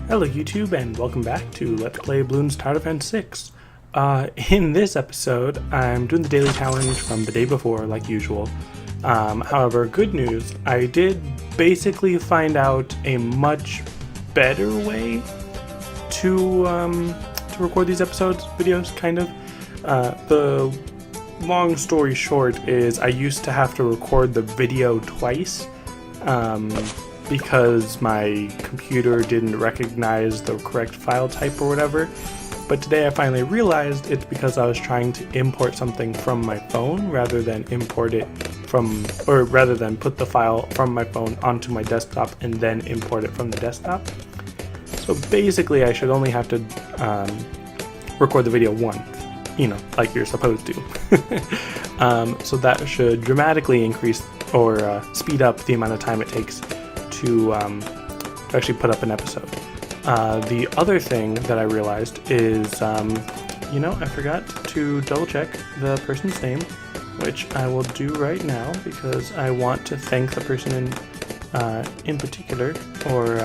Hello YouTube and welcome back to Let's Play Bloons Tower Defense 6. In this episode, I'm doing the daily challenge from the day before like usual. However, good news, I did basically find out a much better way to record these videos, kind of. The long story short is I used to have to record the video twice. Because my computer didn't recognize the correct file type or whatever. But today I finally realized it's because I was trying to import something from my phone rather than put the file from my phone onto my desktop and then import it from the desktop. So basically I should only have to record the video once, like you're supposed to. So that should dramatically increase or speed up the amount of time it takes to actually put up an episode. The other thing that I realized is, I forgot to double check the person's name, which I will do right now because I want to thank the person in particular, or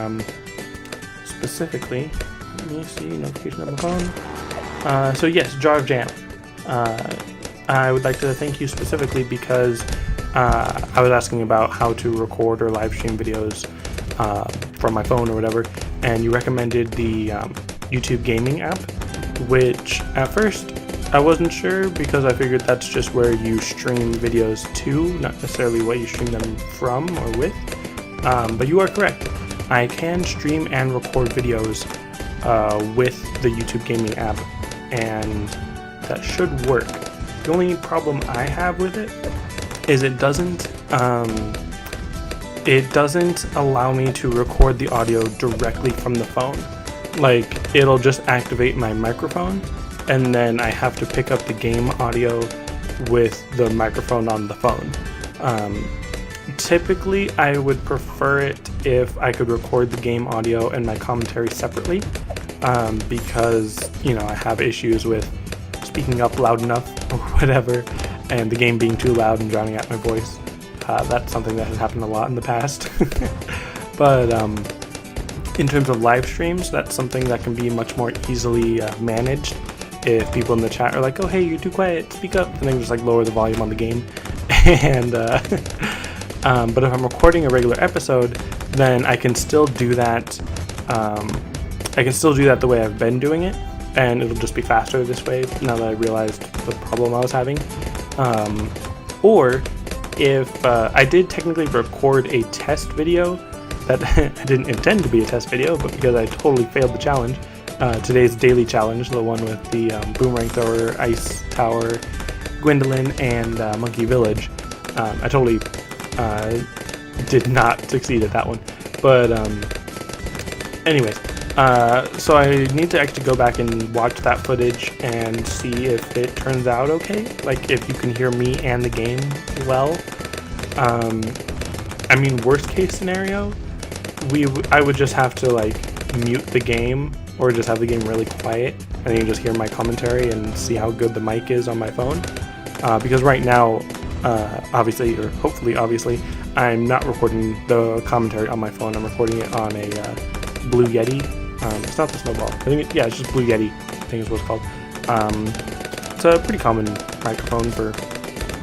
specifically, let me see, notification on the phone. So yes, Jar of Jam. I would like to thank you specifically because I was asking about how to record or live stream videos from my phone or whatever, and you recommended the YouTube gaming app, which at first I wasn't sure because I figured that's just where you stream videos to, not necessarily what you stream them from or with. But you are correct. I can stream and record videos with the YouTube gaming app, and that should work. The only problem I have with it is it doesn't allow me to record the audio directly from the phone. Like, it'll just activate my microphone and then I have to pick up the game audio with the microphone on the phone. Typically I would prefer it if I could record the game audio and my commentary separately, because I have issues with speaking up loud enough or whatever, and the game being too loud and drowning out my voice. That's something that has happened a lot in the past. But in terms of live streams, that's something that can be much more easily managed. If people in the chat are like, "Oh hey, you're too quiet, speak up," and then just lower the volume on the game. And but if I'm recording a regular episode, then I can still do that. The way I've been doing it, and it'll just be faster this way. Now that I realized the problem I was having. Or if I did technically record a test video that I didn't intend to be a test video, but because I totally failed the challenge, today's daily challenge, the one with the boomerang thrower, ice tower, Gwendolyn, and monkey village, I totally did not succeed at that one. But anyways, so I need to actually go back and watch that footage and see if it turns out okay. Like, if you can hear me and the game well. I mean, worst case scenario, I would just have to mute the game or just have the game really quiet, and then you just hear my commentary and see how good the mic is on my phone. Because right now, obviously, I'm not recording the commentary on my phone. I'm recording it on a Blue Yeti. It's not the Snowball. It's just Blue Yeti, I think is what it's called. It's a pretty common microphone for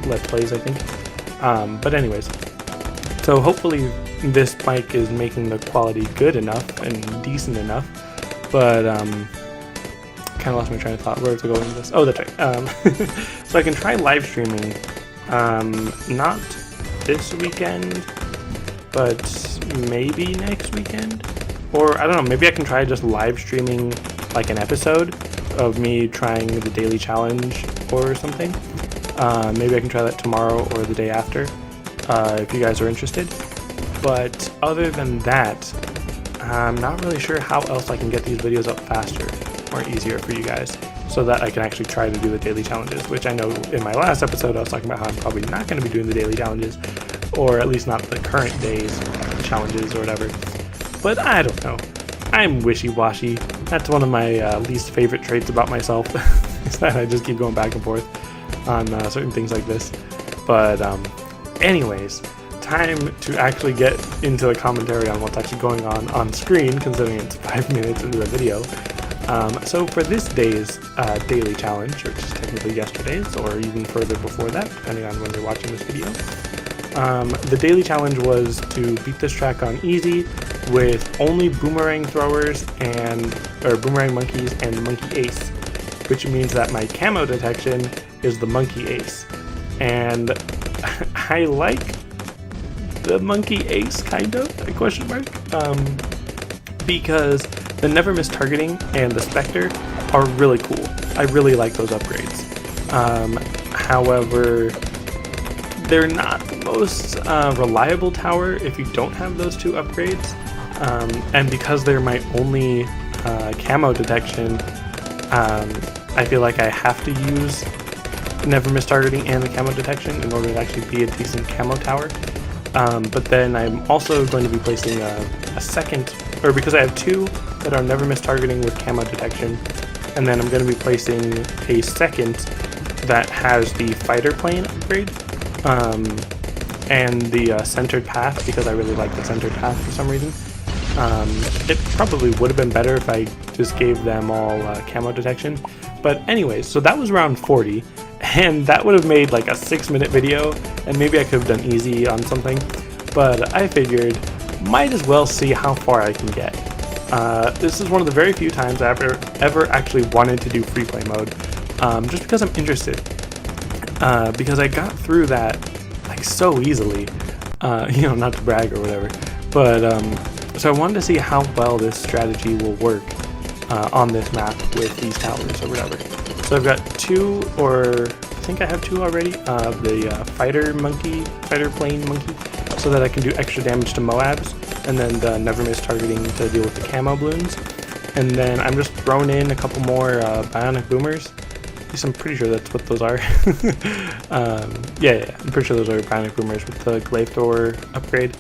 Let's Plays, I think. But anyways, so hopefully this mic is making the quality good enough and decent enough. But kind of lost my train of thought. Where to go with this? Oh, that's right. So I can try live streaming. Not this weekend, but maybe next weekend. Or, I don't know, maybe I can try just live streaming an episode of me trying the daily challenge or something. Maybe I can try that tomorrow or the day after, if you guys are interested. But other than that, I'm not really sure how else I can get these videos up faster or easier for you guys, so that I can actually try to do the daily challenges, which I know in my last episode I was talking about how I'm probably not going to be doing the daily challenges, or at least not the current day's challenges or whatever. But I don't know. I'm wishy-washy. That's one of my least favorite traits about myself, is that I just keep going back and forth on certain things like this. But anyways, time to actually get into the commentary on what's actually going on screen, considering it's 5 minutes into the video. So for this day's daily challenge, which is technically yesterday's, or even further before that, depending on when you're watching this video, the daily challenge was to beat this track on easy with only boomerang throwers or boomerang monkeys and the monkey ace, which means that my camo detection is the monkey ace. And I like the monkey ace, kind of, a question mark, because the never miss targeting and the Spectre are really cool. I really like those upgrades. However, they're not the most reliable tower if you don't have those two upgrades, and because they're my only camo detection, I feel like I have to use never miss targeting and the camo detection in order to actually be a decent camo tower. But then I'm also going to be placing a second, or because I have two that are never miss targeting with camo detection, and then I'm going to be placing a second that has the fighter plane upgrade and the centered path, because I really like the centered path for some reason. It probably would have been better if I just gave them all camo detection, but anyways, so that was round 40. And that would have made like a 6-minute video, and maybe I could have done easy on something, but I figured might as well see how far I can get. This is one of the very few times I've ever actually wanted to do free play mode, just because I'm interested, because I got through that like so easily, you know, not to brag or whatever, but so I wanted to see how well this strategy will work on this map with these towers or whatever. So I've got two, or I think I have two already, of the fighter plane monkey, so that I can do extra damage to Moabs, and then the never miss targeting to deal with the camo balloons. And then I'm just throwing in a couple more bionic boomers. At least I'm pretty sure that's what those are. Yeah, I'm pretty sure those are bionic boomers with the glaive thrower upgrade.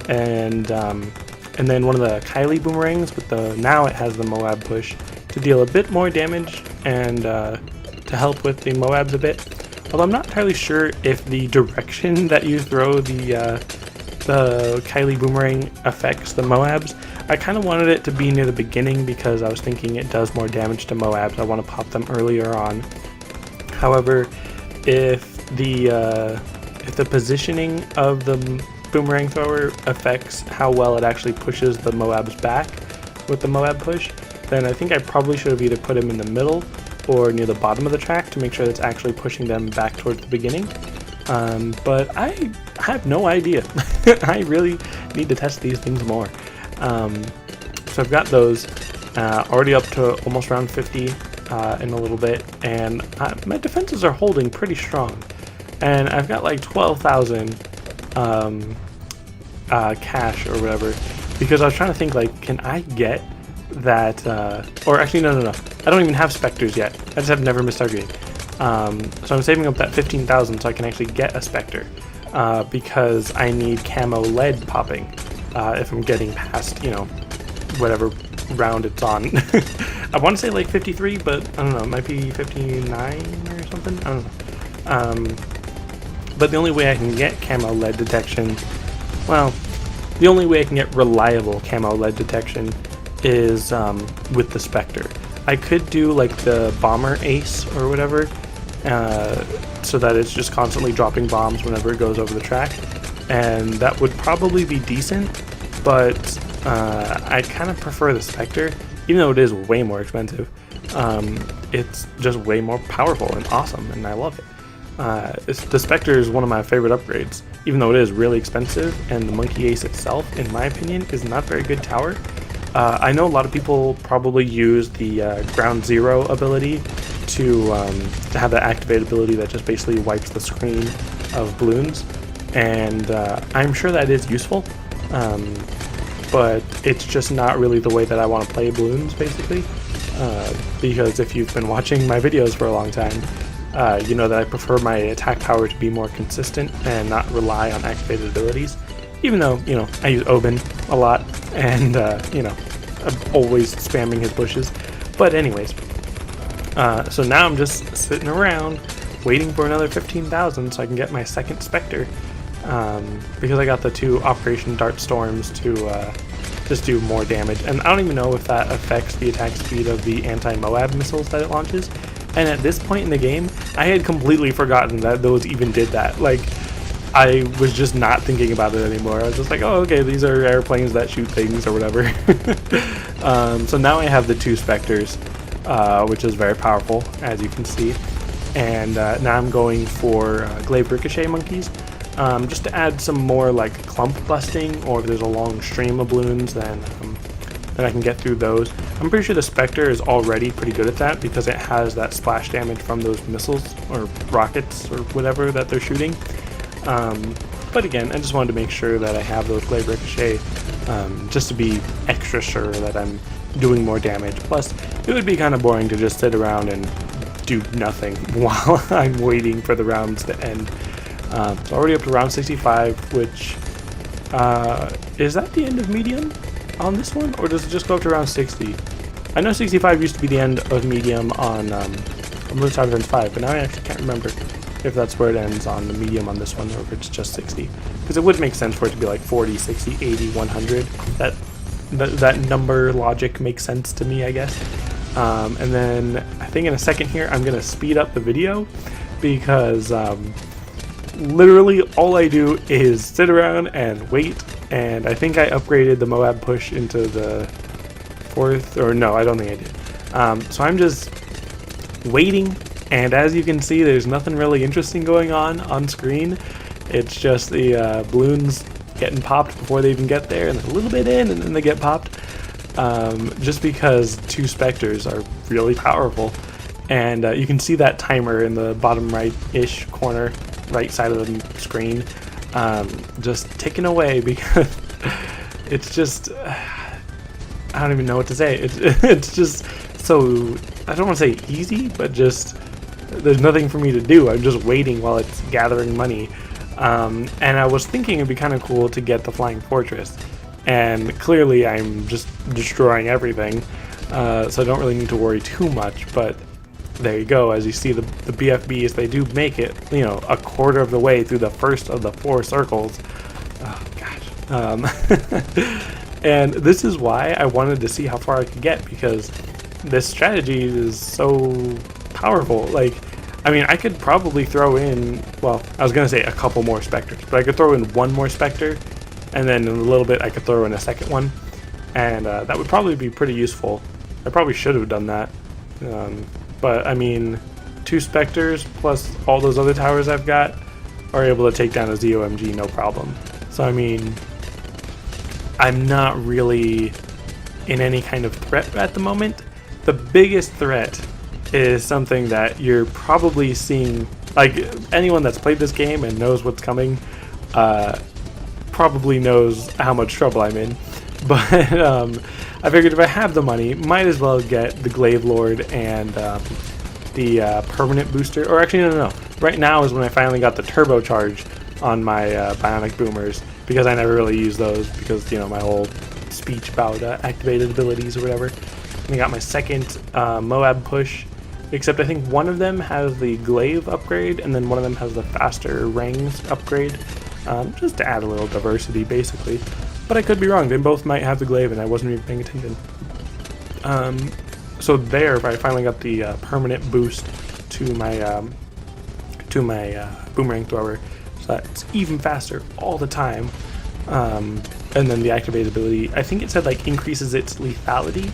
And then one of the Kylie boomerangs with now it has the Moab push to deal a bit more damage and to help with the Moabs a bit. Although I'm not entirely sure if the direction that you throw the Kylie boomerang affects the Moabs. I kind of wanted it to be near the beginning because I was thinking it does more damage to Moabs. I want to pop them earlier on. However, if the positioning of the boomerang thrower affects how well it actually pushes the Moabs back with the Moab push, then I think I probably should have either put him in the middle or near the bottom of the track to make sure it's actually pushing them back towards the beginning. But I have no idea. I really need to test these things more. So I've got those already up to almost round 50 in a little bit, and my defenses are holding pretty strong. And I've got like 12,000 cash or whatever, because I was trying to think, like, can I get that, or actually no, I don't even have Spectres yet. I just have never miss targeting. So I'm saving up that 15,000 so I can actually get a Spectre, because I need camo lead popping if I'm getting past, you know, whatever round it's on. I want to say like 53, but I don't know, it might be 59 or something, I don't know. But the only way I can get camo lead detection, well, the only way I can get reliable camo lead detection is with the Spectre. I could do like the bomber ace or whatever, so that it's just constantly dropping bombs whenever it goes over the track, and that would probably be decent, but I kind of prefer the Spectre, even though it is way more expensive. It's just way more powerful and awesome, and I love it. The Spectre is one of my favorite upgrades, even though it is really expensive, and the Monkey Ace itself, in my opinion, is not very good tower. I know a lot of people probably use the Ground Zero ability to have that activate ability that just basically wipes the screen of balloons, and I'm sure that is useful, but it's just not really the way that I want to play balloons, basically, because if you've been watching my videos for a long time, you know that I prefer my attack power to be more consistent and not rely on activated abilities, even though, you know, I use Oben a lot, and, you know, I'm always spamming his bushes. But anyways, so now I'm just sitting around waiting for another 15,000 so I can get my second Spectre, because I got the 2 Operation Dart Storms to just do more damage. And I don't even know if that affects the attack speed of the anti-Moab missiles that it launches. And at this point in the game, I had completely forgotten that those even did that. Like, I was just not thinking about it anymore. I was just like, oh, okay, these are airplanes that shoot things or whatever. So now I have the 2 Spectres, which is very powerful, as you can see. And now I'm going for Glaive Ricochet monkeys, just to add some more like clump busting, or if there's a long stream of balloons, then I can get through those. I'm pretty sure the Spectre is already pretty good at that because it has that splash damage from those missiles or rockets or whatever that they're shooting. But again, I just wanted to make sure that I have those Glaive Ricochet, just to be extra sure that I'm doing more damage. Plus, it would be kind of boring to just sit around and do nothing while I'm waiting for the rounds to end. So already up to round 65, which, is that the end of medium on this one, or does it just go up to round 60? I know 65 used to be the end of medium on Blue Star Defense 5, but now I actually can't remember if that's where it ends on the medium on this one, or if it's just 60. Because it would make sense for it to be like 40, 60, 80, 100. That number logic makes sense to me, I guess. And then I think in a second here, I'm going to speed up the video because literally all I do is sit around and wait. And I think I upgraded the Moab push into the 4th, or no, I don't think I did. So I'm just waiting. And as you can see, there's nothing really interesting going on screen. It's just the balloons getting popped before they even get there, and a little bit in, and then they get popped. Just because 2 Spectres are really powerful. And you can see that timer in the bottom right-ish corner, right side of the screen, just ticking away because it's just... I don't even know what to say. It's just so... I don't want to say easy, but just... there's nothing for me to do. I'm just waiting while it's gathering money. And I was thinking it'd be kind of cool to get the Flying Fortress. And clearly I'm just destroying everything. So I don't really need to worry too much. But there you go. As you see, the BFBs, they do make it, you know, a quarter of the way through the first of the 4 circles. Oh, gosh. And this is why I wanted to see how far I could get, because this strategy is so powerful. Like, I mean, I could probably throw in, well, I was gonna say a couple more Spectres, but I could throw in 1 more Spectre, and then in a little bit I could throw in a second one, and that would probably be pretty useful. I probably should have done that, but I mean, 2 Spectres plus all those other towers I've got are able to take down a ZOMG no problem. So I mean, I'm not really in any kind of threat at the moment. The biggest threat is something that you're probably seeing, like anyone that's played this game and knows what's coming probably knows how much trouble I'm in. But I figured if I have the money, might as well get the Glaive Lord and the permanent booster. Or actually, no. Right now is when I finally got the turbocharge on my bionic boomers, because I never really use those because, you know, my whole speech about activated abilities or whatever. And I got my second Moab push, except I think one of them has the Glaive upgrade, and then one of them has the faster rings upgrade, just to add a little diversity, basically. But I could be wrong. They both might have the Glaive, and I wasn't even paying attention. So there, I finally got the permanent boost to my boomerang thrower, so that's even faster all the time. And then the activated ability, I think it said like increases its lethality,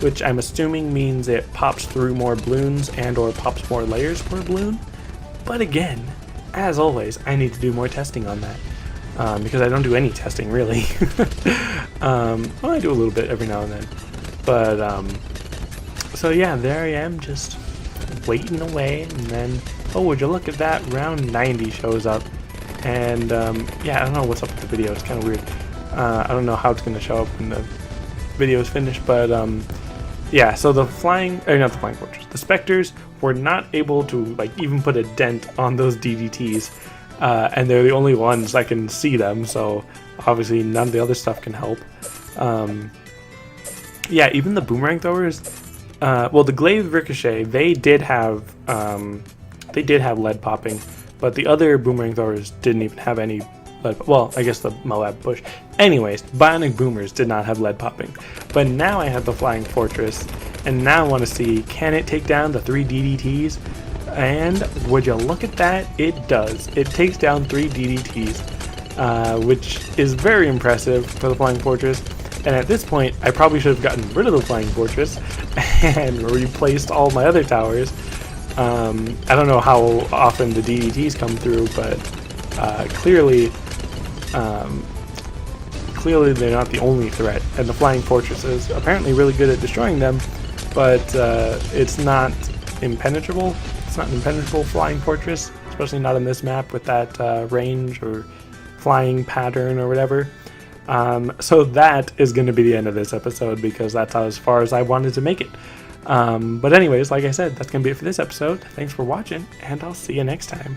which I'm assuming means it pops through more balloons and or pops more layers per balloon. But again, as always, I need to do more testing on that, because I don't do any testing really. Well, I do a little bit every now and then, but so yeah, there I am, just waiting away, and then, oh, would you look at that, round 90 shows up. And yeah, I don't know what's up with the video, it's kind of weird. I don't know how it's going to show up when the video is finished, but yeah, so the not the Flying Fortress, the Spectres were not able to like even put a dent on those DDTs, and they're the only ones that can see them, so obviously none of the other stuff can help. Yeah, even the boomerang throwers, well, the Glaive Ricochet, they did have lead popping, but the other boomerang throwers didn't even have any lead. Well, I guess the Moab bush. Anyways, bionic boomers did not have lead popping. But now I have the flying fortress, and now I want to see, can it take down the 3 DDTs? And would you look at that? It does. It takes down 3 DDTs, which is very impressive for the flying fortress. And at this point, I probably should have gotten rid of the flying fortress and replaced all my other towers. I don't know how often the DDTs come through, but clearly they're not the only threat. And the flying fortress is apparently really good at destroying them, but it's not impenetrable. It's not an impenetrable flying fortress, especially not in this map with that range or flying pattern or whatever. So that is going to be the end of this episode because that's as far as I wanted to make it. But anyways, like I said, that's going to be it for this episode. Thanks for watching, and I'll see you next time.